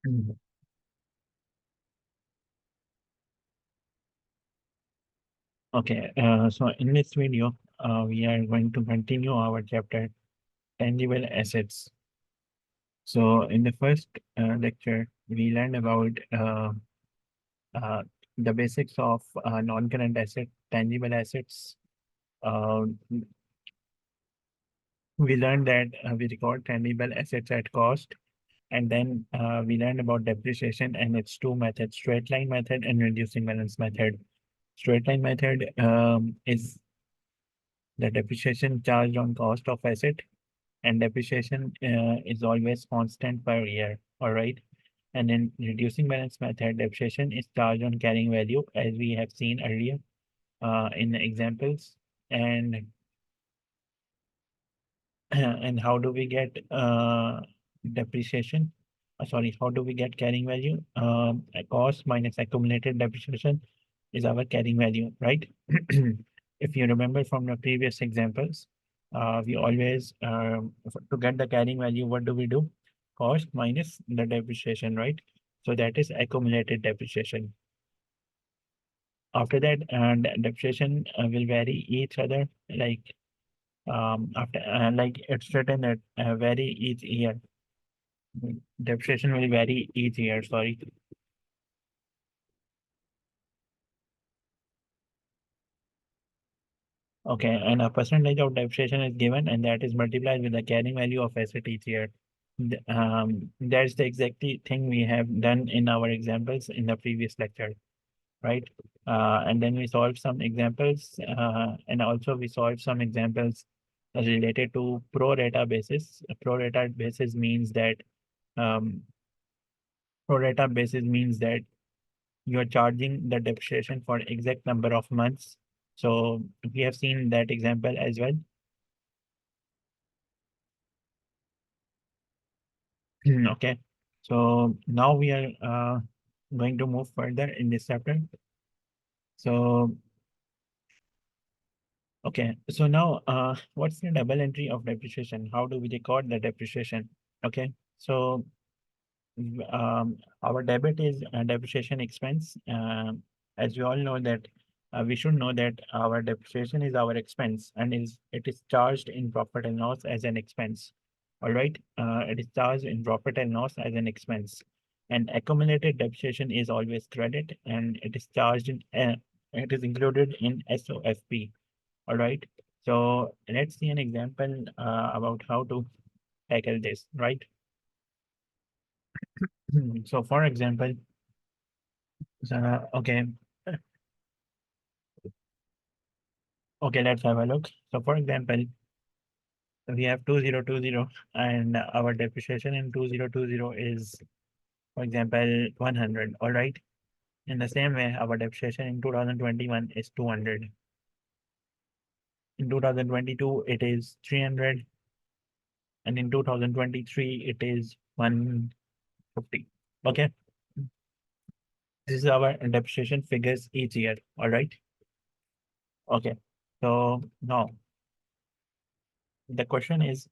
Mm. Okay, so in this video, we are going to continue our chapter tangible assets. So in the first lecture, we learned about uh, the basics of non-current asset, tangible assets. Uh, we learned that we record tangible assets at cost, and then we learned about depreciation and its two methods: straight line method and reducing balance method. Straight line method is the depreciation charged on cost of asset, and depreciation is always constant per year. All right. And in reducing balance method, depreciation is charged on carrying value, as we have seen earlier in the examples. And and how do we get depreciation? Sorry, how do we get carrying value? A cost minus accumulated depreciation is our carrying value, right? If you remember from the previous examples, we always, to get the carrying value, what do we do? Cost minus the depreciation, right? So that is accumulated depreciation. After that, depreciation will vary each other, like after like it's written that vary each year. Depreciation will vary each year, sorry. Okay, and a percentage of depreciation is given, and that is multiplied with the carrying value of asset each year. That's the exact thing we have done in our examples in the previous lecture, right? And then we solved some examples, and also we solved some examples related to pro rata basis. Pro rata basis means that um, pro rata basis means that you are charging the depreciation for exact number of months. So we have seen that example as well. Okay. So now we are going to move further in this chapter. So, okay. So now, what's the double entry of depreciation? How do we record the depreciation? Okay. So, our debit is a depreciation expense. As we all know that we should know that our depreciation is our expense, and it is charged in profit and loss as an expense. All right. It is charged in profit and loss as an expense. And accumulated depreciation is always credit, and it is charged in, it is included in SOFP. All right. So let's see an example about how to tackle this, right? So for example, okay, okay, let's have a look. So for example, we have 2020, and our depreciation in 2020 is, for example, 100. All right. In the same way, our depreciation in 2021 is 200. In 2022, it is 300. And in 2023, it is 150. Okay. This is our depreciation figures each year. All right. Okay. So now the question is,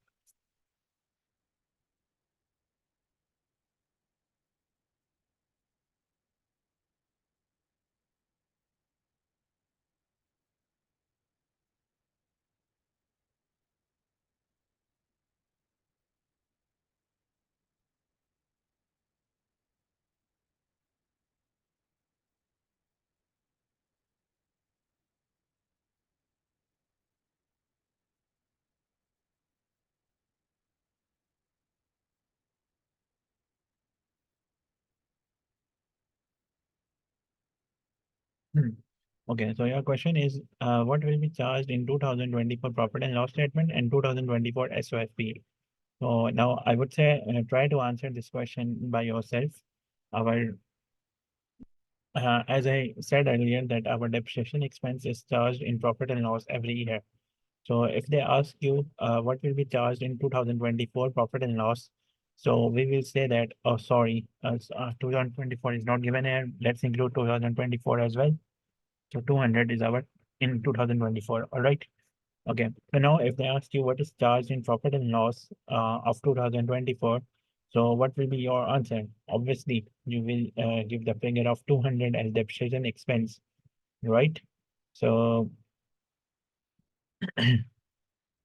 hmm, okay, so your question is, what will be charged in 2024 profit and loss statement and 2024 SOFP? So now I would say try to answer this question by yourself. Our, as I said earlier, that our depreciation expense is charged in profit and loss every year. So if they ask you what will be charged in 2024 profit and loss, so we will say that, oh, sorry, 2024 is not given here. Let's include 2024 as well. So 200 is our in 2024. All right. Okay. So now if they ask you what is charged in profit and loss of 2024, So what will be your answer? Obviously, you will give the figure of 200 as depreciation expense, right? So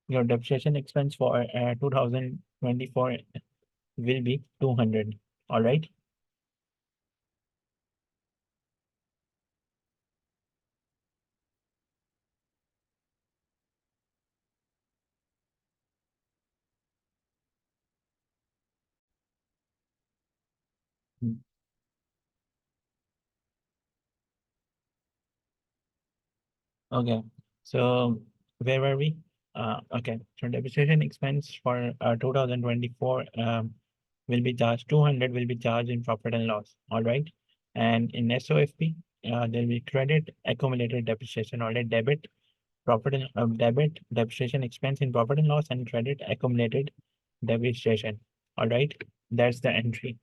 your depreciation expense for 2024 will be 200. All right. Mm. Okay. So where were we? Okay. So depreciation expense for 2024 will be charged 200 will be charged in profit and loss. All right. And in SOFP, there will be credit accumulated depreciation or a debit profit and debit depreciation expense in profit and loss and credit accumulated depreciation. All right. That's the entry.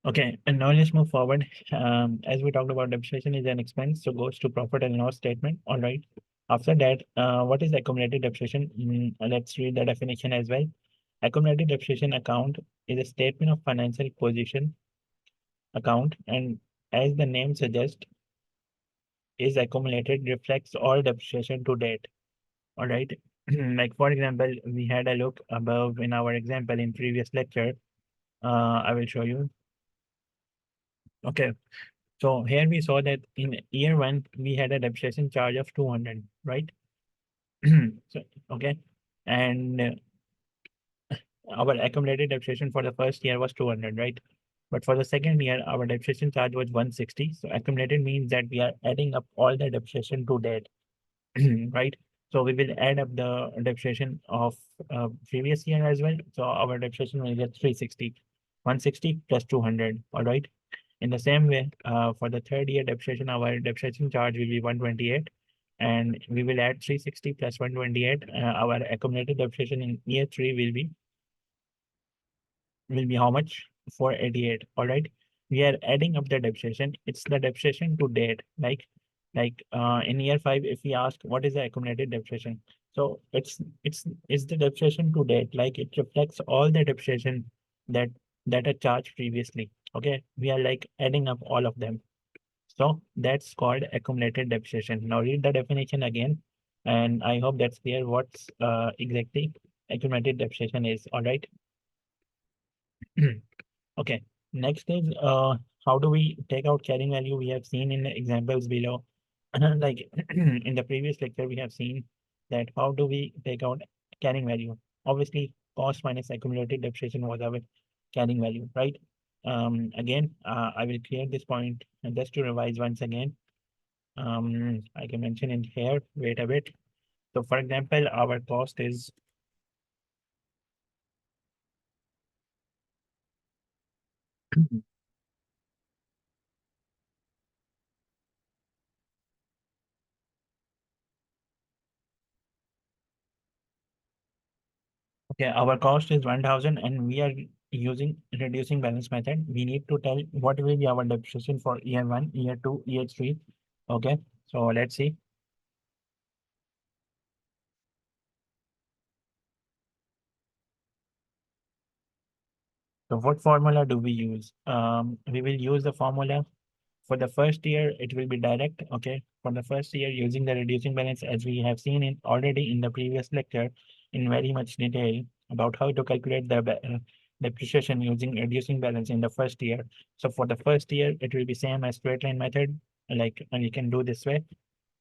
Okay, and now let's move forward. As we talked about, depreciation is an expense, so goes to profit and loss statement. All right. After that, what is accumulated depreciation? Let's read the definition as well. Accumulated depreciation account is a statement of financial position account, and as the name suggests, is accumulated reflects all depreciation to date. All right. Like for example, we had a look above in our example in previous lecture. I will show you. Okay. So here we saw that in year one, we had a depreciation charge of 200, right? So, okay. And our accumulated depreciation for the first year was 200, right? But for the second year, our depreciation charge was 160. So accumulated means that we are adding up all the depreciation to date, right? So we will add up the depreciation of previous year as well. So our depreciation will get 360, 160 plus 200, all right? In the same way, for the third year depreciation, our depreciation charge will be 128, and we will add 360 plus 128. Our accumulated depreciation in year three will be how much? 488. All right. We are adding up the depreciation. It's the depreciation to date. Like in year five, if we ask what is the accumulated depreciation, so it's the depreciation to date. Like it reflects all the depreciation that that are charged previously. Okay, we are like adding up all of them. So that's called accumulated depreciation. Now read the definition again, and I hope that's clear what's exactly accumulated depreciation is. All right. Okay. Next is how do we take out carrying value? We have seen in the examples below. Like in the previous lecture, we have seen that how do we take out carrying value? Obviously, cost minus accumulated depreciation was our carrying value, right? Again, I will clear this point and just to revise once again. I can mention it here. Wait a bit. So, for example, our cost is okay. Our cost is 1,000, and we are using reducing balance method. We need to tell what will be our depreciation for year one, year two, year three. Okay. So let's see. So what formula do we use? We will use the formula for the first year. It will be direct. Okay. For the first year, using the reducing balance, as we have seen it already in the previous lecture in very much detail about how to calculate the depreciation using reducing balance in the first year. So for the first year, it will be same as straight line method. Like, and you can do this way.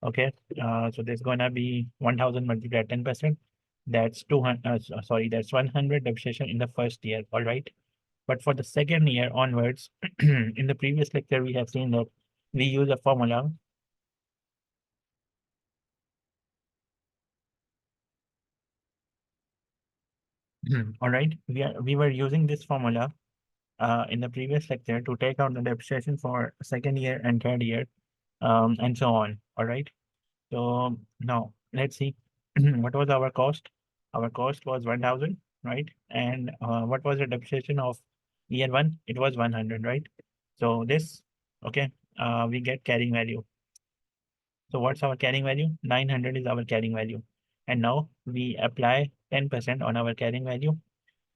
Okay. So there's gonna be 1,000 multiplied 10%. That's 200. Sorry, that's 100 depreciation in the first year. All right. But for the second year onwards, in the previous lecture, we have seen that we use a formula. All right. We were using this formula in the previous lecture to take out the depreciation for second year and third year, and so on. All right. So now let's see what was our cost. Our cost was 1,000, right? And what was the depreciation of year one? It was 100, right? So this, okay, we get carrying value. So what's our carrying value? 900 is our carrying value. And now we apply 10% on our carrying value.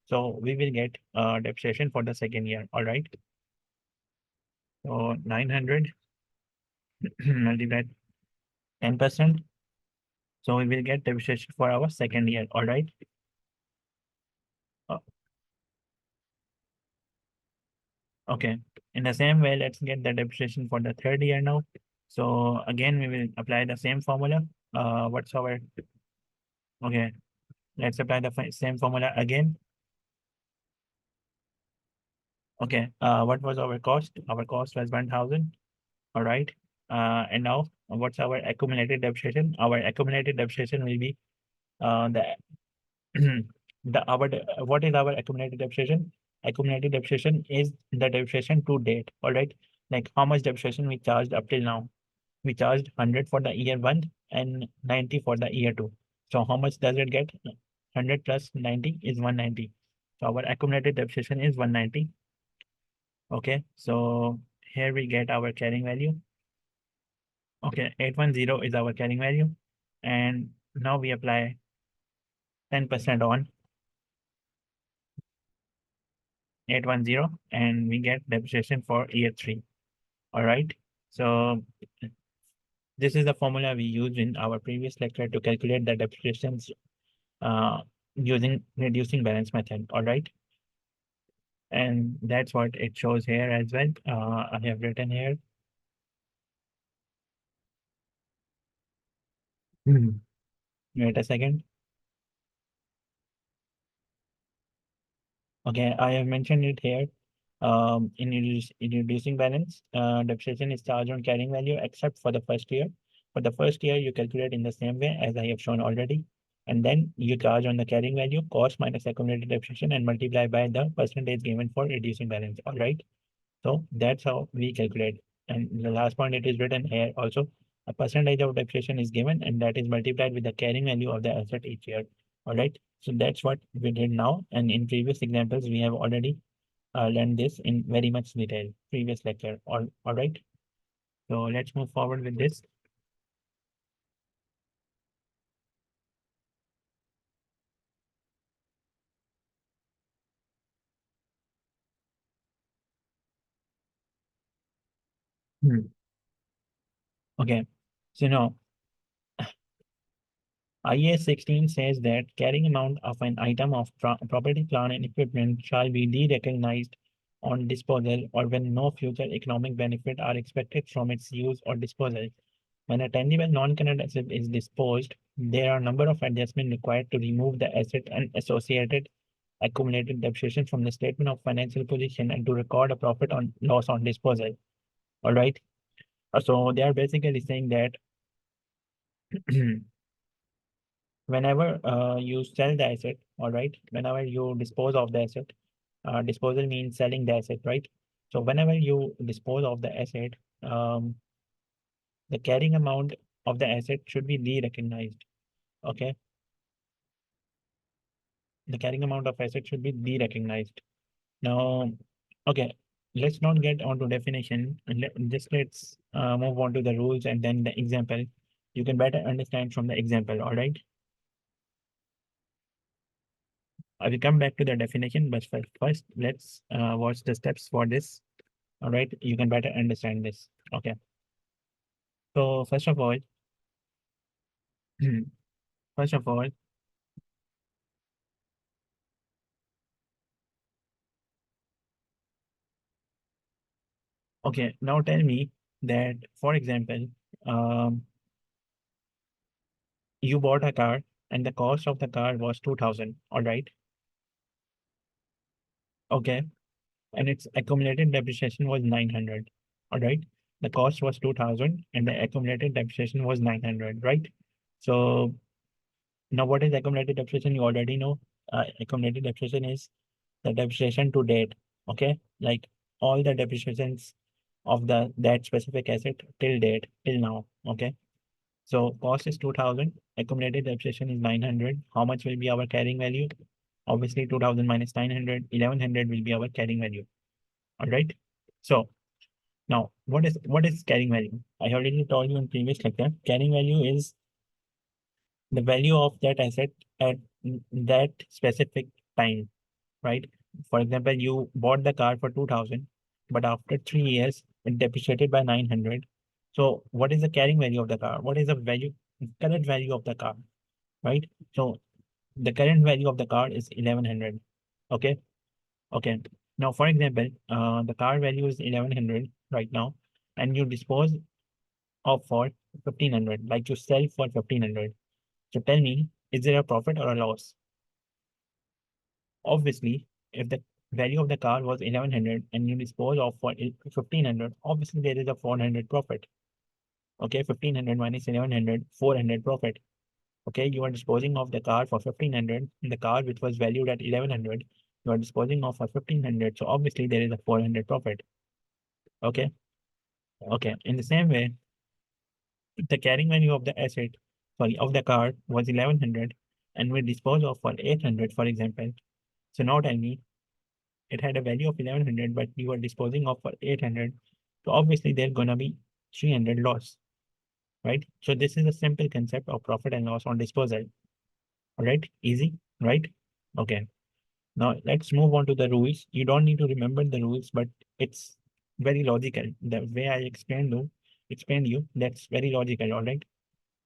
So we will get depreciation for the second year. All right. So 900 multiplied 10%. So we will get depreciation for our second year. All right. Uh, okay. In the same way, let's get the depreciation for the third year now. So again, we will apply the same formula. What's our, okay, let's apply the same formula again. Okay, what was our cost? Our cost was 1000. All right. And now what's our accumulated depreciation? Our accumulated depreciation will be the what is our accumulated depreciation? Accumulated depreciation is the depreciation to date. All right. Like how much depreciation we charged up till now? We charged 100 for the year one and 90 for the year two. So how much does it get? 100 plus 90 is 190. So our accumulated depreciation is 190. Okay, so here we get our carrying value. Okay, 810 is our carrying value. And now we apply 10% on 810 and we get depreciation for year three. All right. So this is the formula we used in our previous lecture to calculate the depreciations uh, using reducing balance method. All right. And that's what it shows here as well. I have written here. Wait a second. Okay, I have mentioned it here. In reducing balance, depreciation is charged on carrying value except for the first year. For the first year, you calculate in the same way as I have shown already. And then you charge on the carrying value, cost minus accumulated depreciation, and multiply by the percentage given for reducing balance. All right. So that's how we calculate. And the last point, it is written here also. A percentage of depreciation is given, and that is multiplied with the carrying value of the asset each year. All right. So that's what we did now. And in previous examples, we have already learned this in very much detail, previous lecture. All right. So let's move forward with this. Okay. So now IAS 16 says that carrying amount of an item of property, plant, and equipment shall be de-recognized on disposal or when no future economic benefit are expected from its use or disposal. When a tangible non-current asset is disposed, there are a number of adjustments required to remove the asset and associated accumulated depreciation from the statement of financial position and to record a profit on loss on disposal. All right. So they are basically saying that whenever you sell the asset, all right, whenever you dispose of the asset, disposal means selling the asset, right? So whenever you dispose of the asset, the carrying amount of the asset should be de-recognized. Okay, the carrying amount of asset should be de-recognized. Now, okay, let's not get onto definition. Let's move on to the rules and then the example. You can better understand from the example. All right. I will come back to the definition, but first let's watch the steps for this. All right, you can better understand this. Okay. So first of all, first of all, okay. Now tell me that, for example, um, you bought a car and the cost of the car was 2000. All right. Okay. And its accumulated depreciation was 900. All right. The cost was 2000 and the accumulated depreciation was 900, right? So now what is accumulated depreciation? You already know. Accumulated depreciation is the depreciation to date. Okay. Like all the depreciations of that specific asset till date, till now. Okay. So cost is 2000, accumulated depreciation is 900. How much will be our carrying value? Obviously 2000 minus 900, 1100 will be our carrying value. All right. So now what is carrying value? I already told you in previous lecture. Carrying value is the value of that asset at that specific time. right? For example, you bought the car for 2000, but after 3 years, it depreciated by 900. So what is the carrying value of the car? What is the value, current value of the car, right? So the current value of the car is 1100. Okay. Okay. Now, for example, the car value is 1100 right now, and you dispose of for 1500, like you sell for 1500. So tell me, is there a profit or a loss? Obviously, if the value of the car was 1100 and you dispose of for 1500, obviously there is a 400 profit. Okay, 1500 minus 1100, 400 profit. Okay, you are disposing of the car for 1500, the car which was valued at 1100, you are disposing of for 1500. So obviously there is a 400 profit. Okay, okay. In the same way, if the carrying value of the asset, sorry, of the car was 1100 and we dispose of for 800, for example. So now tell me, it had a value of 1100, but you are disposing of for 800. So obviously there's gonna be 300 loss, right? So this is a simple concept of profit and loss on disposal. All right, easy, right? Okay. Now let's move on to the rules. You don't need to remember the rules, but it's very logical. The way I explained you, that's very logical, all right?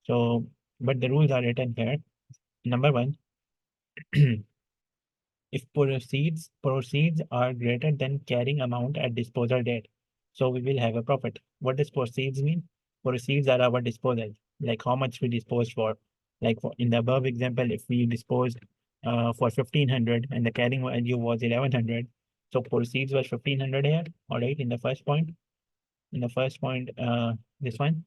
So, but the rules are written here. Number one, if proceeds are greater than carrying amount at disposal date, so we will have a profit. What does proceeds mean? Proceeds are our disposal, like how much we disposed for. Like in the above example, if we disposed for 1500 and the carrying value was 1100, so proceeds was 1500 here. All right, in the first point. In the first point, this one.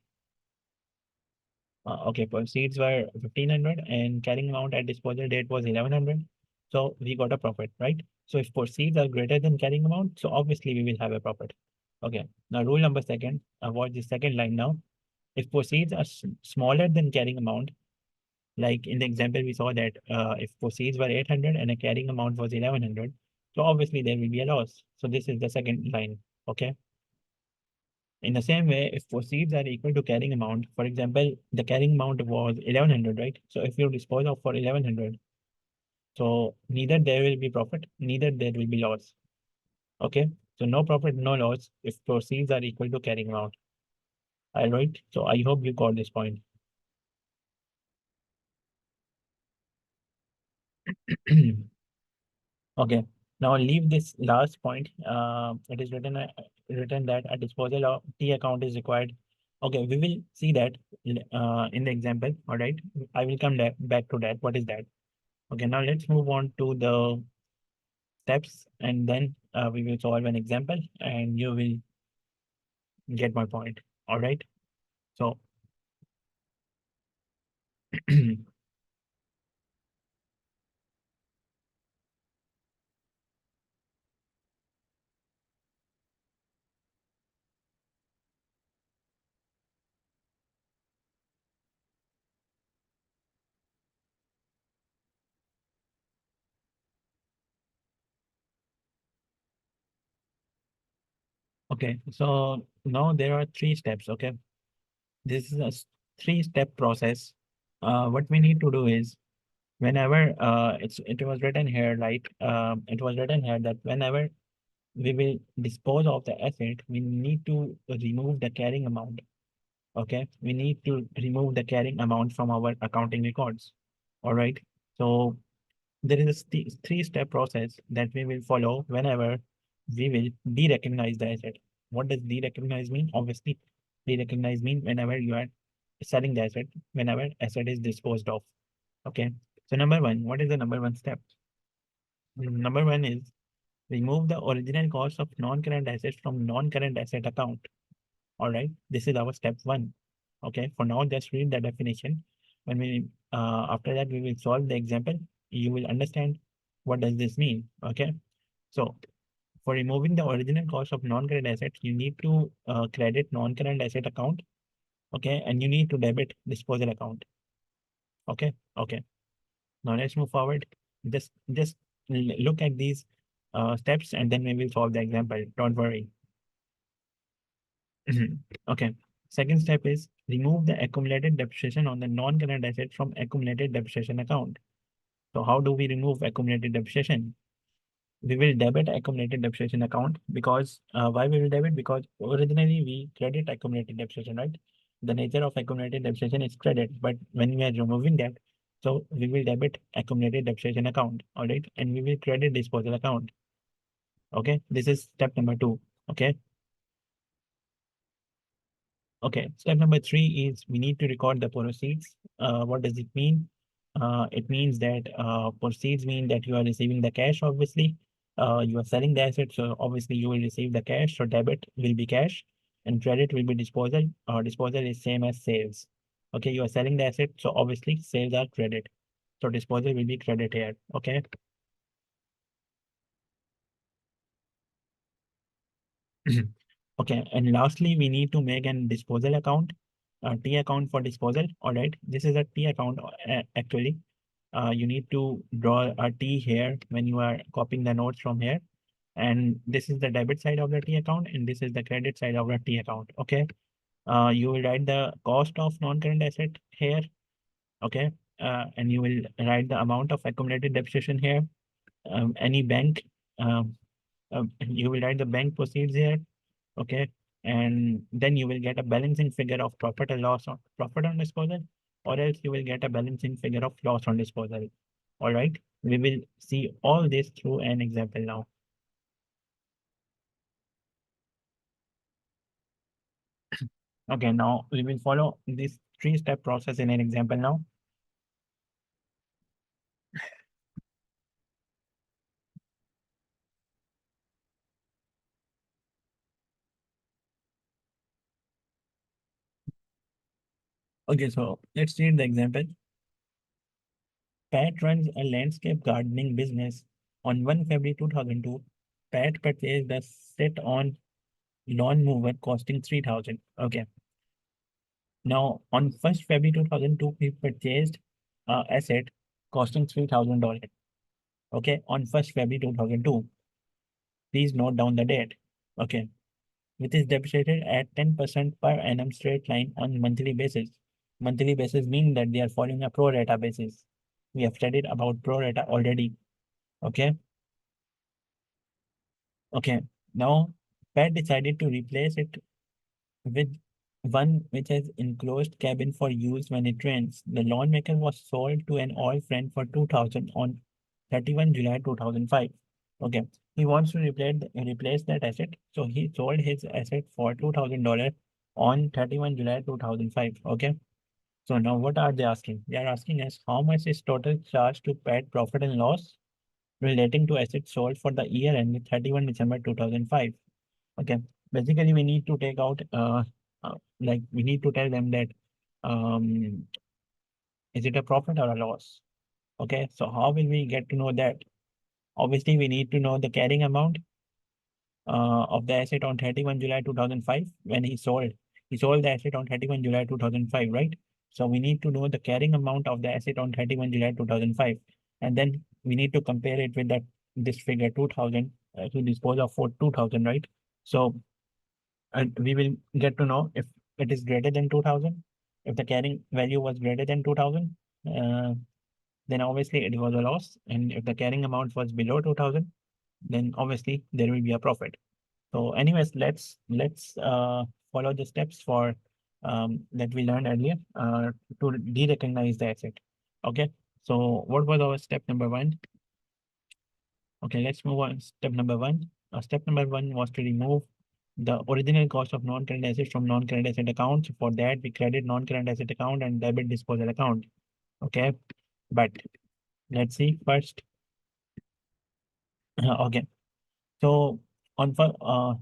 Okay, proceeds were 1500 and carrying amount at disposal date was 1100. So we got a profit, right? So if proceeds are greater than carrying amount, so obviously we will have a profit. Okay, now rule number second, avoid the second line now. If proceeds are smaller than carrying amount, like in the example we saw that if proceeds were 800 and a carrying amount was 1100, so obviously there will be a loss. So this is the second line, okay? In the same way, if proceeds are equal to carrying amount, for example, the carrying amount was 1100, right? So if you dispose of for 1100, so neither there will be profit, neither there will be loss. Okay. So no profit, no loss if proceeds are equal to carrying amount. All right. So I hope you got this point. Okay. Now leave this last point. It is written that a disposal of T account is required. Okay, we will see that in the example. All right. I will come back to that. What is that? Okay, now let's move on to the steps and then we will solve an example and you will get my point. All right. So, okay. So now there are three steps. Okay. This is a three-step process. What we need to do is whenever it was written here, right? It was written here that whenever we will dispose of the asset, we need to remove the carrying amount. Okay, we need to remove the carrying amount from our accounting records. All right. So there is a three-step process that we will follow whenever we will de-recognize the asset. What does de-recognize mean? Obviously, de-recognize mean whenever you are selling the asset, whenever asset is disposed of. Okay. So number one, what is the number one step? Number one is remove the original cost of non-current assets from non-current asset account. All right. This is our step one. Okay. For now, just read the definition. When we after that we will solve the example. You will understand what does this mean. Okay. So for removing the original cost of non-current assets, you need to credit non-current asset account. Okay. And you need to debit disposal account. Okay. Okay. Now let's move forward. Just look at these steps and then we will solve the example. Don't worry. Okay. Second step is remove the accumulated depreciation on the non-current asset from accumulated depreciation account. So how do we remove accumulated depreciation? we will debit accumulated depreciation account because why we will debit? Because originally we credit accumulated depreciation, right? The nature of accumulated depreciation is credit, but when we are removing that, so we will debit accumulated depreciation account, all right, and we will credit disposal account. Okay, this is step number two. Okay. Okay, step number three is we need to record the proceeds. What does it mean? It means that proceeds mean that you are receiving the cash, obviously. You are selling the asset, so obviously you will receive the cash. So debit will be cash and credit will be disposal. Disposal is same as sales. Okay, you are selling the asset, so obviously sales are credit. So disposal will be credit here. Okay. Okay, and lastly, we need to make an disposal account, a T account for disposal. All right, this is a T account actually. You need to draw a T here when you are copying the notes from here. And this is the debit side of the T account, and this is the credit side of the T account. Okay. You will write the cost of non-current asset here. Okay. And you will write the amount of accumulated depreciation here. Any bank, um, you will write the bank proceeds here. Okay, and then you will get a balancing figure of profit and loss on profit on disposal, or else you will get a balancing figure of loss on disposal. All right, we will see all this through an example now. Okay, now we will follow this three-step process in an example now. Okay, so let's read the example. Pat runs a landscape gardening business. On 1 February 2002, Pat purchased a set on lawn mower costing 3,000. Okay. Now, on 1st February 2002, he purchased asset costing $3,000. Okay, on 1st February 2002, please note down the date. Okay, which is depreciated at 10% per annum straight line on monthly basis. Monthly basis mean that they are following a pro rata basis. We have studied about pro rata already. Okay, okay. Now, Pat decided to replace it with one which has enclosed cabin for use when it rains. The lawnmaker was sold to an old friend for 2000 on 31 July 2005. Okay, he wants to replace that asset, so he sold his asset for $2,000 on 31 July 2005. Okay, so now what are they asking? They are asking us how much is total charge to pay profit and loss relating to assets sold for the year ended 31 December 2005. Okay, basically we need to take out like we need to tell them that um is it a profit or a loss? Okay, so how will we get to know that? Obviously we need to know the carrying amount of the asset on 31 July 2005 when he sold the asset on 31 July 2005, right? So we need to know the carrying amount of the asset on 31 July 2005, and then we need to compare it with that this figure 2000 to dispose of for 2000, right? So and we will get to know if it is greater than 2000. If the carrying value was greater than 2000, then obviously it was a loss. And if the carrying amount was below 2000, then obviously there will be a profit. So anyways, let's follow the steps for that we learned earlier to de-recognize the asset. Okay. So what was our step number one? Okay, let's move on. Step number one. Step number one was to remove the original cost of non-current assets from non-current asset accounts. For that, we credit non-current asset account and debit disposal account. Okay, but let's see first. Okay, so on for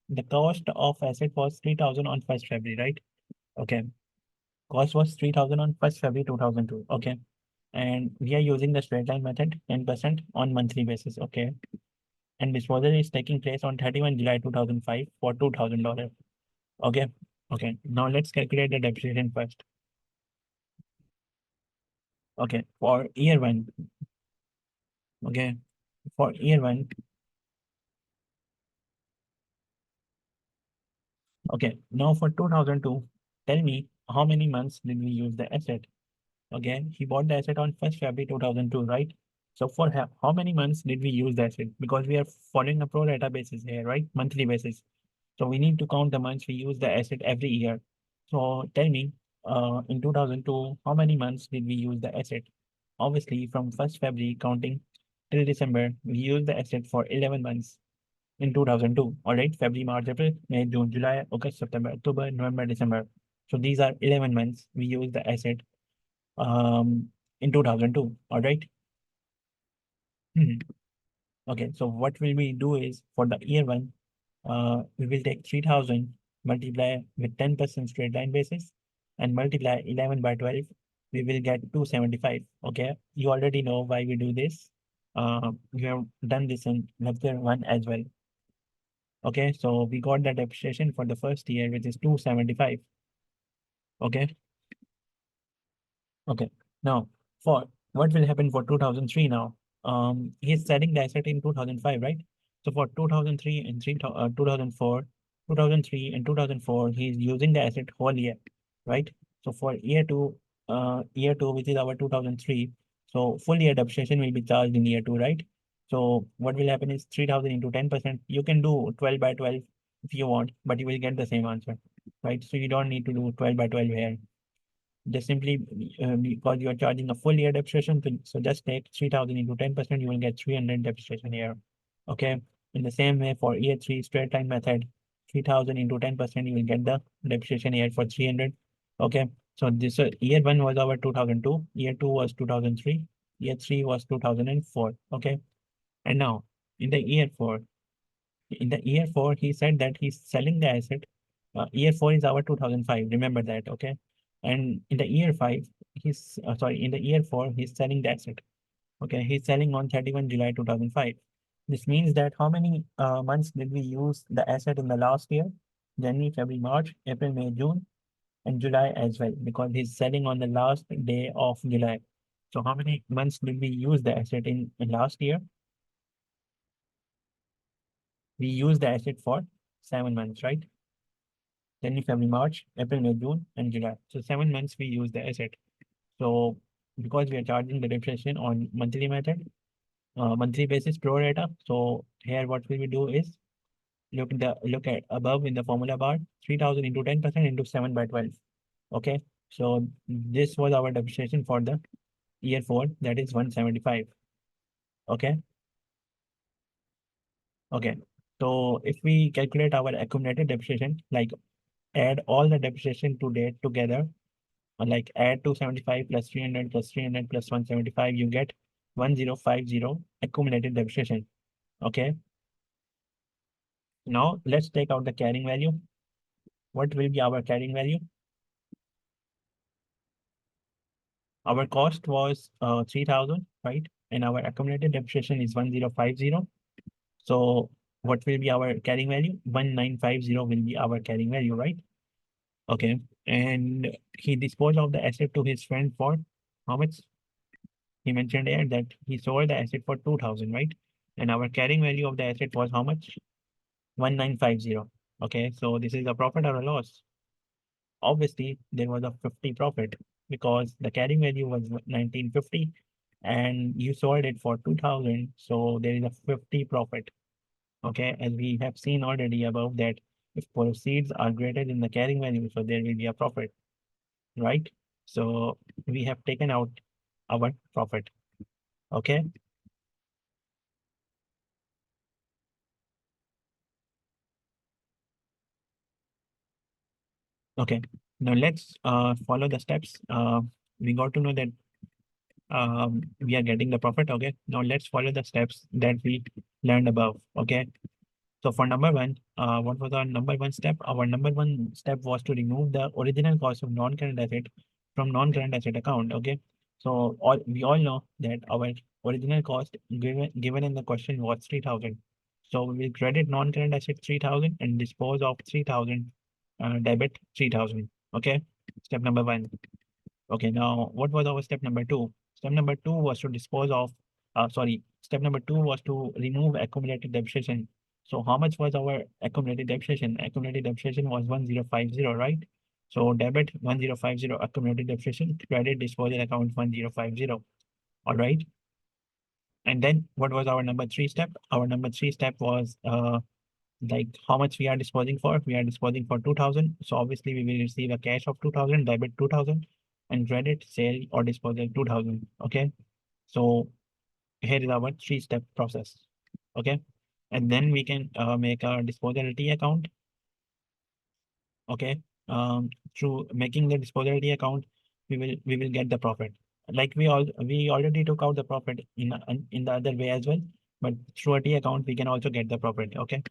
the cost of asset was 3,000 on 1st February, right? Okay, cost was 3,000 on 1st February 2002. Okay, and we are using the straight line method, 10% on monthly basis. Okay, and disposal is taking place on 31 July 2005 for $2,000. Okay. Okay. Now let's calculate the depreciation first. Okay. For year one. Okay. For year one. Okay. Now for 2002, tell me how many months did we use the asset? Okay. He bought the asset on 1st February 2002, right? So for how many months did we use the asset? Because we are following a pro rata basis here, right? Monthly basis. So we need to count the months we use the asset every year. So tell me, in 2002, how many months did we use the asset? Obviously, from 1st February counting till December, we used the asset for 11 months in 2002. All right, February, March, April, May, June, July, August, September, October, November, December. So these are 11 months we use the asset um, in 2002. All right. Okay, so what will we do is for the year one, we will take 3000 multiply with 10% straight line basis and multiply 11 by 12. We will get 275. Okay, you already know why we do this. We have done this in lecture one as well. Okay, so we got the depreciation for the first year, which is 275. Okay, okay. Now, for what will happen for 2003 now? He's selling the asset in 2005, right? So for 2003 and 2004, 2003 and 2004, he's using the asset whole year, right? So for year two, which is our 2003, so full year depreciation will be charged in year two, right? So what will happen is 3000 into 10%. You can do 12 by 12 if you want, but you will get the same answer, right? So you don't need to do 12 by 12 here. Just simply because you are charging a full year depreciation, so just take 3000 into 10%, you will get 300 depreciation here. Okay. In the same way for year three straight line method, 3000 into 10%, you will get the depreciation here for 300. Okay. So this year one was our 2002, year two was 2003, year three was 2004. Okay. And now in the year four, he said that he's selling the asset. Year four is our 2005. Remember that, okay? And in the year five, in the year four, he's selling the asset. Okay, he's selling on 31 July 2005. This means that how many months did we use the asset in the last year? January, February, March, April, May, June, and July as well, because he's selling on the last day of July. So how many months did we use the asset in last year? We used the asset for 7 months, right? January, February, March, April, May, June, and July. So 7 months we use the asset. So because we are charging the depreciation on monthly method, monthly basis pro rata. So here what we will do is look at above in the formula bar, 3000 into 10% into 7 by 12. Okay. So this was our depreciation for the year four, that is 175. Okay. Okay. So if we calculate our accumulated depreciation, like add all the depreciation to date together, like add 275 plus 300 plus 300 plus 175, you get 1050 accumulated depreciation. Okay. Now let's take out the carrying value. What will be our carrying value? Our cost was 3000, right? And our accumulated depreciation is 1050. So what will be our carrying value? 1950 will be our carrying value, right? Okay. And he disposed of the asset to his friend for how much? He mentioned here that he sold the asset for 2000, right? And our carrying value of the asset was how much? 1950. Okay, so this is a profit or a loss? Obviously, there was a 50 profit because the carrying value was 1950 and you sold it for 2000. So there is a 50 profit. Okay, as we have seen already above that, if proceeds are greater than the carrying value, so there will be a profit, right? So we have taken out our profit. Okay. Okay, now let's follow the steps. We got to know that we are getting the profit. Okay, now let's follow the steps that we learned above. Okay, so for number one, what was our number one step? Our number one step was to remove the original cost of non-current asset from non-current asset account. Okay, so we all know that our original cost given in the question was 3000. So we will credit non-current asset 3000 and dispose of 3000, debit 3000. Okay, step number one. Okay, now what was our step number two? Step number two was to dispose of, step number two was to remove accumulated depreciation. So how much was our accumulated depreciation? Accumulated depreciation was 1050, right? So debit 1050 accumulated depreciation, credit disposal account 1050. All right. And then what was our number three step? Our number three step was like how much we are disposing for. We are disposing for 2000. So obviously we will receive a cash of 2000, debit 2000, and credit sale or disposal 2000. Okay. So here is our three-step process. Okay. And then we can make a disposability account. Okay. Through making the disposability account, we will get the profit. Like we already took out the profit in the other way as well, but through a T account we can also get the profit. Okay.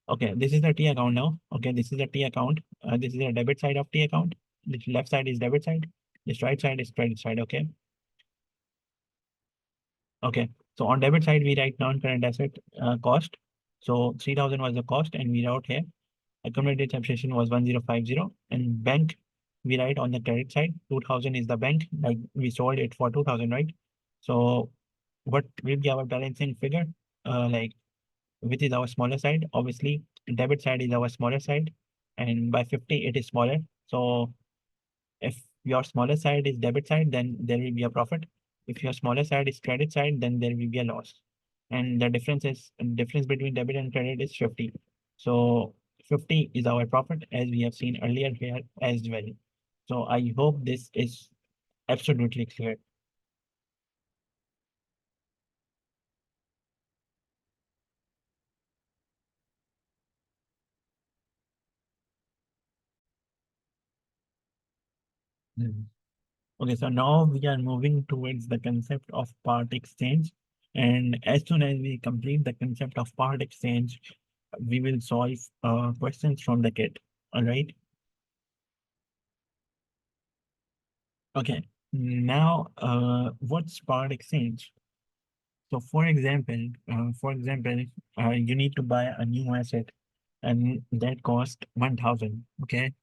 Okay, this is the T account now. Okay, this is the T account. This is the debit side of T account. This left side is debit side. This right side is credit side. Okay. Okay. So on debit side, we write non-current asset cost. So 3000 was the cost, and we wrote here accumulated depreciation was 1050. And bank, we write on the credit side, 2000 is the bank. Like we sold it for 2000, right? So what will be our balancing figure? Like which is our smaller side. Obviously, debit side is our smaller side, and by 50 it is smaller. So if your smaller side is debit side, then there will be a profit. If your smaller side is credit side, then there will be a loss. And the difference between debit and credit is 50. So 50 is our profit, as we have seen earlier here as well. So I hope this is absolutely clear. Mhm. Okay, so now we are moving towards the concept of part exchange. And as soon as we complete the concept of part exchange, we will solve questions from the kit. All right. Okay. Now, what's part exchange? So, for example, you need to buy a new asset, and that cost 1000. Okay.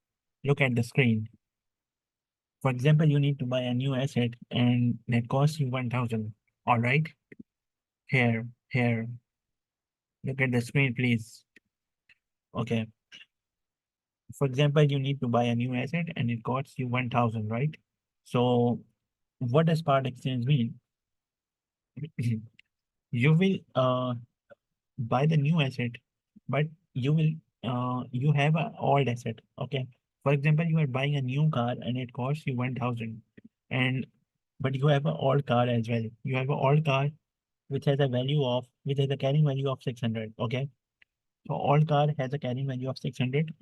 Look at the screen. For example, you need to buy a new asset, and that costs you 1000. All right. Here. Look at the screen, please. Okay. For example, you need to buy a new asset and it costs you 1000, right? So what does part exchange mean? You will buy the new asset, but you have an old asset. Okay. For example, you are buying a new car and it costs you 1000. And but you have an old car as well. You have an old car which has a carrying value of 600. Okay. So old car has a carrying value of 600,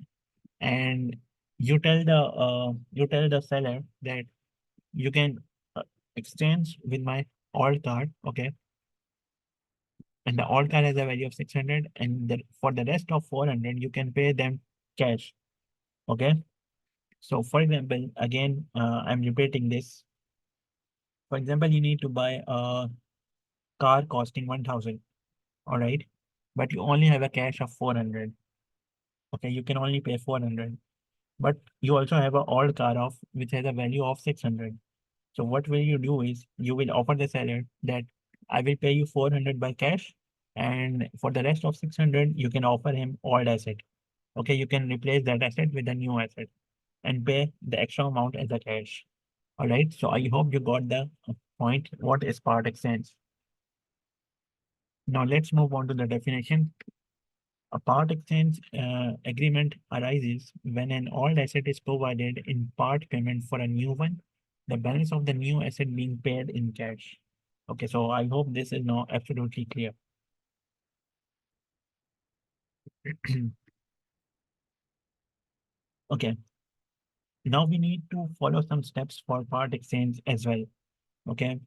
and you tell the seller that you can uh, exchange with my old card. Okay. And the old card has a value of 600, and for the rest of 400 you can pay them cash. Okay. So for example, again, I'm repeating this. For example, you need to buy a car costing 1000. All right. But you only have a cash of 400. Okay. You can only pay 400, but you also have an old car of which has a value of 600. So what will you do is you will offer the seller that I will pay you 400 by cash, and for the rest of 600 you can offer him old asset. Okay, you can replace that asset with a new asset and pay the extra amount as a cash. All right. So I hope you got the point. What is part exchange? Now let's move on to the definition. A part exchange agreement arises when an old asset is provided in part payment for a new one, the balance of the new asset being paid in cash. Okay, so I hope this is now absolutely clear. Okay, now we need to follow some steps for part exchange as well. Okay,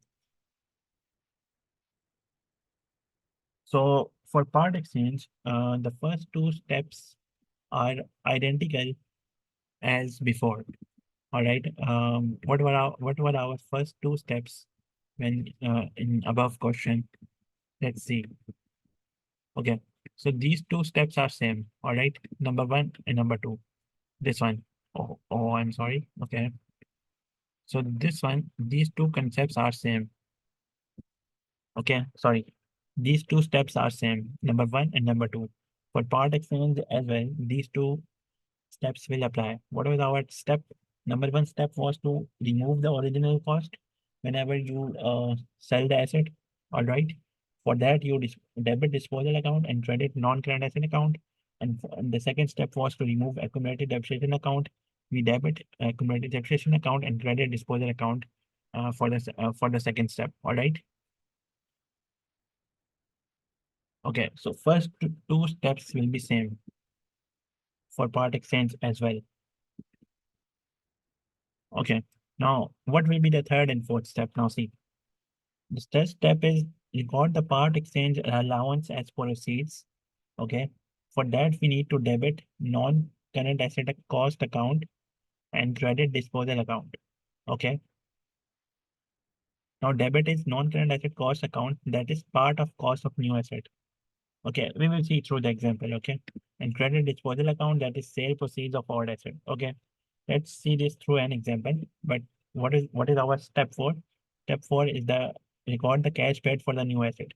so for part exchange, the first two steps are identical as before. All right. What were our first two steps when in above question? Let's see. Okay. So these two steps are same. All right. Number one and number two. This one. Oh, I'm sorry. Okay. So this one, these two concepts are same. Okay. Sorry. These two steps are same. Number one and number two. For part exchange as well, these two steps will apply. What was our step? Number one step was to remove the original cost whenever you sell the asset. All right. For that, you debit disposal account and credit non-current asset account. And the second step was to remove accumulated depreciation account. We debit accumulated depreciation account and credit disposal account for the second step. All right. Okay. So first two steps will be same for part exchange as well. Okay. Now, what will be the third and fourth step? Now, see, the third step is you got the part exchange allowance as proceeds. Okay. For that, we need to debit non-current asset cost account and credit disposal account. Okay. Now, debit is non-current asset cost account that is part of cost of new asset. Okay. We will see through the example. Okay. And credit disposal account that is sale proceeds of old asset. Okay. Let's see this through an example. But what is our step four? Step four is the record the cash paid for the new asset.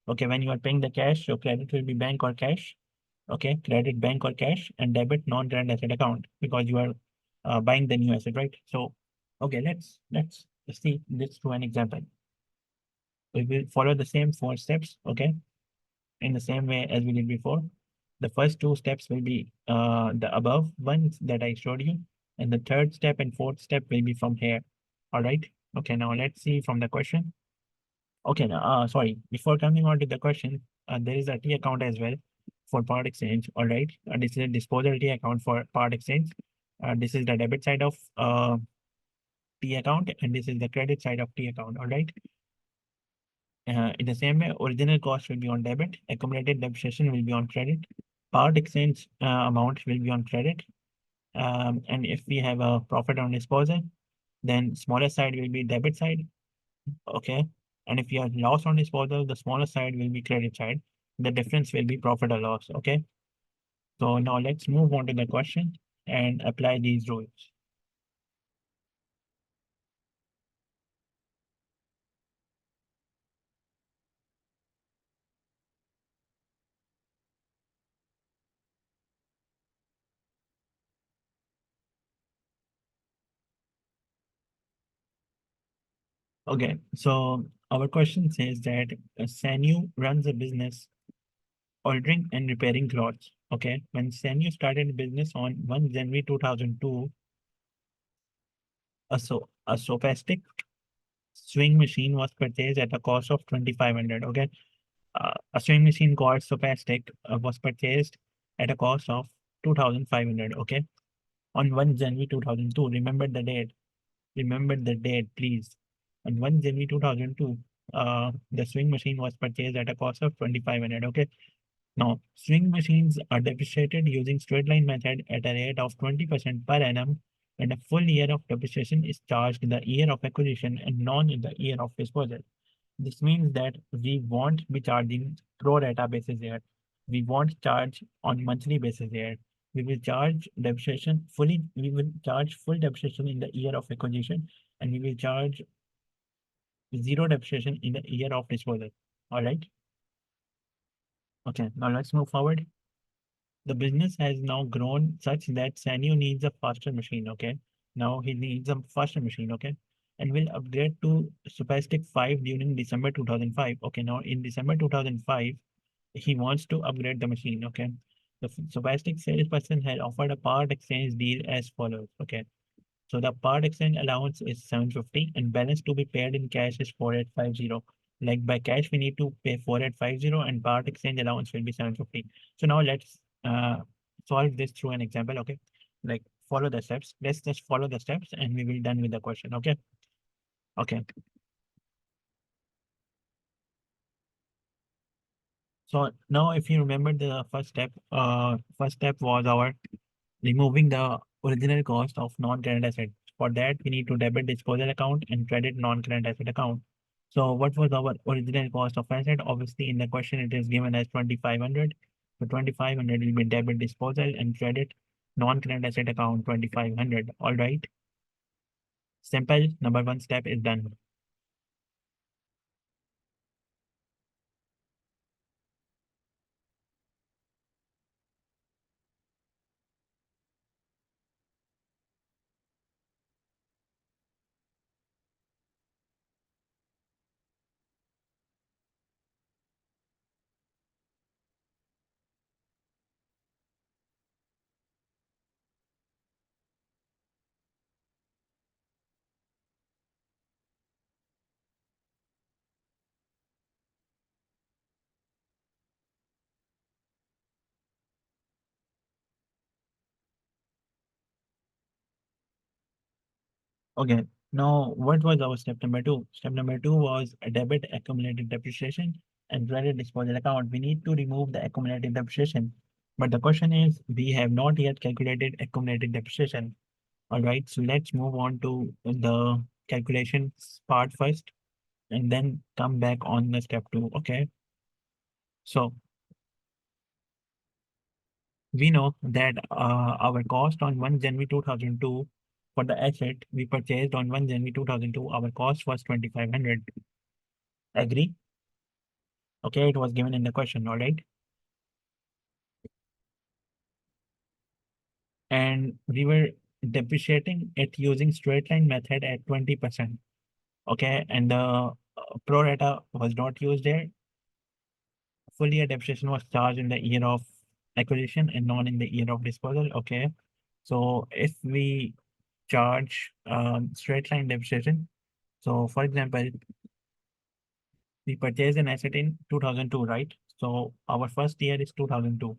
Okay, when you are paying the cash, your credit will be bank or cash. Okay, credit bank or cash and debit non-current asset account because you are buying the new asset, right? So, okay, let's see this through an example. We will follow the same four steps. Okay, in the same way as we did before. The first two steps will be the above ones that I showed you, and the third step and fourth step will be from here. All right. Okay, now let's see from the question. Okay, now, sorry, before coming on to the question, there is a T account as well for part exchange. All right. This is a disposal T account for part exchange. This is the debit side of T account, and this is the credit side of T account. All right. In the same way, original cost will be on debit, accumulated depreciation will be on credit, part exchange amount will be on credit, and if we have a profit on disposal, then smaller side will be debit side, okay? And if you have loss on disposal, the smaller side will be credit side. The difference will be profit or loss, okay? So now let's move on to the question and apply these rules. Okay, so our question says that Sanyu runs a business ordering and repairing clothes. Okay, when Sanyu started business on 1 January 2002, a sophistic swing machine was purchased at a cost of 2,500. Okay, a sewing machine called Sopastic was purchased at a cost of 2,500. Okay, on 1 January 2002. Remember the date. Remember the date, please. On 1 January 2002, the sewing machine was purchased at a cost of 2,500. Okay. Now, swing machines are depreciated using straight line method at a rate of 20% per annum, and a full year of depreciation is charged in the year of acquisition and none in the year of disposal. This means that we won't be charging pro rata basis here. We won't charge on monthly basis here. We will charge depreciation fully. We will charge full depreciation in the year of acquisition, and we will charge zero depreciation in the year of disposal. All right. Okay. Now let's move forward. The business has now grown such that Sanyo needs a faster machine. Okay. Now he needs a faster machine. Okay. And will upgrade to Supastic 5 during December 2005. Okay. Now in December 2005, he wants to upgrade the machine. Okay. The Supastic salesperson had offered a part exchange deal as follows. Okay. So the part exchange allowance is 750 and balance to be paid in cash is 4850. Like by cash, we need to pay 4850 and part exchange allowance will be 750. So now let's solve this through an example. Okay. Like follow the steps. Let's just follow the steps and we will done with the question. Okay. Okay. So now if you remember the first step was our removing the original cost of non-current asset. For that, we need to debit disposal account and credit non-current asset account. So what was our original cost of asset? Obviously, in the question, it is given as 2,500. So 2,500 will be debit disposal and credit non-current asset account 2,500. All right. Simple. Number one step is done. Okay, now what was our step number two? Step number two was a debit accumulated depreciation and credit disposal account. We need to remove the accumulated depreciation. But the question is, we have not yet calculated accumulated depreciation. All right, so let's move on to the calculations part first and then come back on the step two. Okay, so we know that our cost on 1 January 2002 for the asset we purchased on 1 January 2002, our cost was 2500. Agree? Okay, it was given in the question, all right? And we were depreciating it using straight line method at 20%. Okay, and the pro rata was not used there. Full year depreciation was charged in the year of acquisition and not in the year of disposal. Okay, so if we charge straight line depreciation, so for example, we purchased an asset in 2002, right? So our first year is 2002.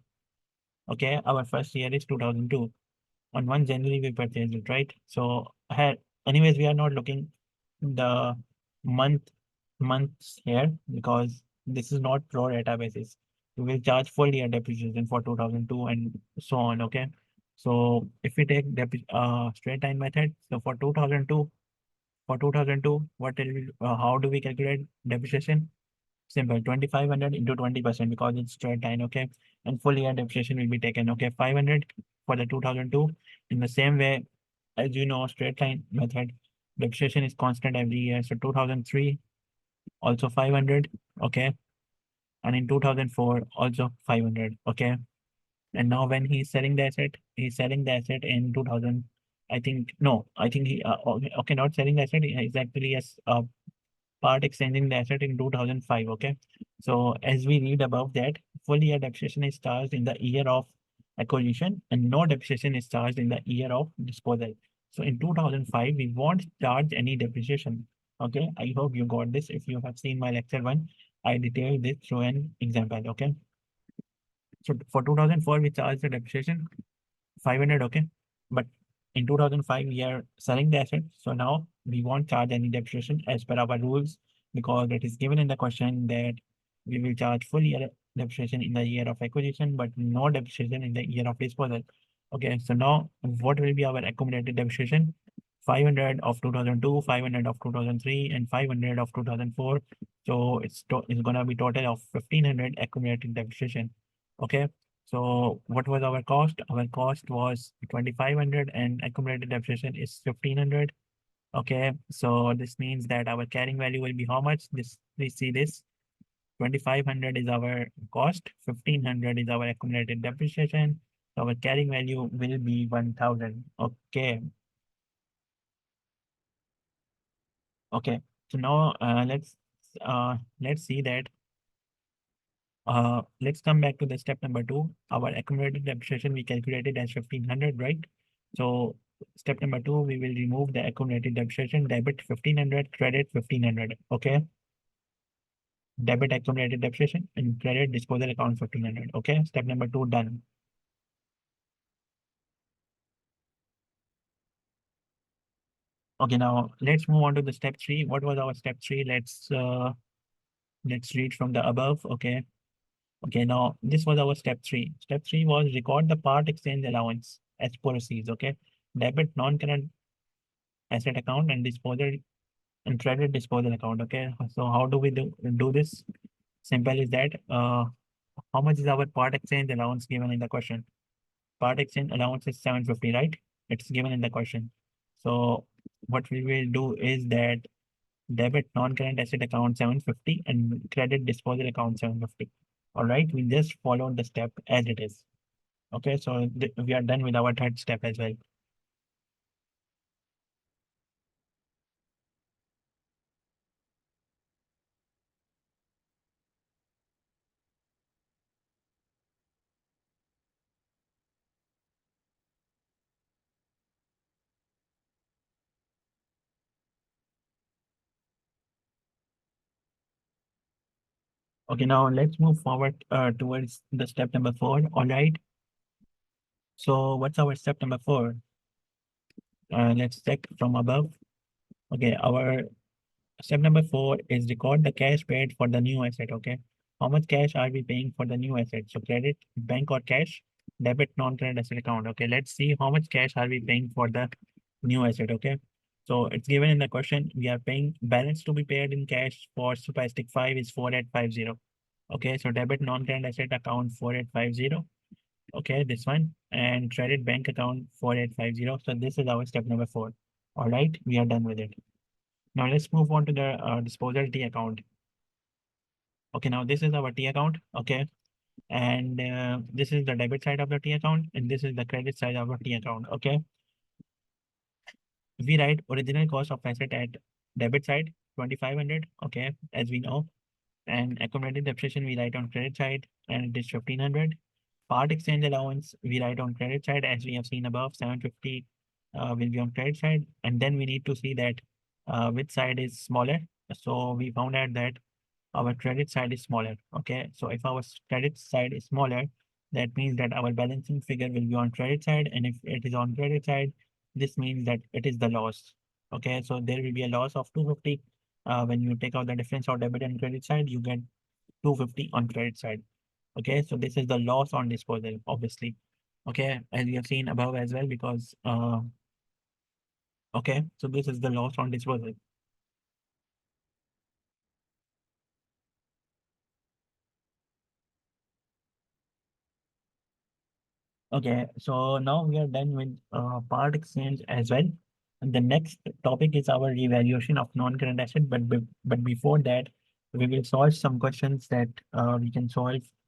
Okay, our first year is 2002. On 1 January we purchased it, right? So anyways, we are not looking the month months here because this is not pro rata basis. We will charge full year depreciation for 2002 and so on. Okay. So if we take straight line method, so for 2002, how do we calculate depreciation? Simple, 2500 into 20% because it's straight line, okay? And full year depreciation will be taken, okay? 500 for the 2002. In the same way, as you know, straight line method, depreciation is constant every year. So 2003, also 500, okay? And in 2004, also 500, okay? And now when he's selling the asset in 2000, I think, no, I think okay, not selling the asset, he's actually, yes, part exchanging the asset in 2005. Okay. So as we read above that, full year depreciation is charged in the year of acquisition and no depreciation is charged in the year of disposal. So in 2005, we won't charge any depreciation. Okay. I hope you got this. If you have seen my lecture one, I detailed this through an example. Okay. So for 2004, we charge the depreciation 500, okay? But in 2005, we are selling the asset. So now we won't charge any depreciation as per our rules because it is given in the question that we will charge full year depreciation in the year of acquisition, but no depreciation in the year of disposal. Okay, so now what will be our accumulated depreciation? 500 of 2002, 500 of 2003, and 500 of 2004. So it's gonna be total of 1500 accumulated depreciation. Okay, so what was our cost? Our cost was 2500 and accumulated depreciation is 1500. Okay, so this means that our carrying value will be how much? This, we see this 2500 is our cost, 1500 is our accumulated depreciation. So our carrying value will be 1000. Okay, okay. So now let's see that let's come back to the step number two. Our accumulated depreciation we calculated as 1500, right? So step number two, we will remove the accumulated depreciation, debit 1500, credit 1500. Okay. Debit accumulated depreciation and credit disposal account 1500. Okay. Step number two done. Okay. Now let's move on to the step three. What was our step three? Let's read from the above. Okay. Okay, now this was our step three. Step three was record the part exchange allowance as proceeds. Okay, debit non-current asset account and disposal and credit disposal account. Okay, so how do we do this? Simple is that how much is our part exchange allowance given in the question? Part exchange allowance is 750, right? It's given in the question. So what we will do is that debit non-current asset account 750 and credit disposal account 750. All right, we just followed the step as it is. Okay, so we are done with our third step as well. Okay, now let's move forward towards the step number four. All right. So what's our step number four? Let's check from above. Okay, our step number 4 is record the cash paid for the new asset. Okay, how much cash are we paying for the new asset? So credit, bank or cash, debit, non-current asset account. Okay, let's see how much cash are we paying for the new asset. Okay, so it's given in the question. We are paying balance to be paid in cash for stochastic 5 is 4850. Okay, so debit non-current asset account 4850. Okay, this one, and credit bank account 4850. So this is our step number 4. All right, we are done with it. Now let's move on to the disposal T account. Okay, now this is our T account. Okay, and this is the debit side of the T account, and this is the credit side of the T account. Okay, we write original cost of asset at debit side 2500. Okay, as we know, and accumulated depreciation we write on credit side, and it is 1500. Part exchange allowance we write on credit side, as we have seen above, 750 will be on credit side, and then we need to see that which side is smaller. So we found out that our credit side is smaller. Okay, so if our credit side is smaller, that means that our balancing figure will be on credit side, and if it is on credit side, this means that it is the loss. Okay, so there will be a loss of 250. When you take out the difference of debit and credit side, you get 250 on credit side. Okay, so this is the loss on disposal, obviously. Okay, as you have seen above as well, because okay, so this is the loss on disposal. Okay, so now we are done with part exchange as well. And the next topic is our revaluation of non-current asset. But before that, we will solve some questions that we can solve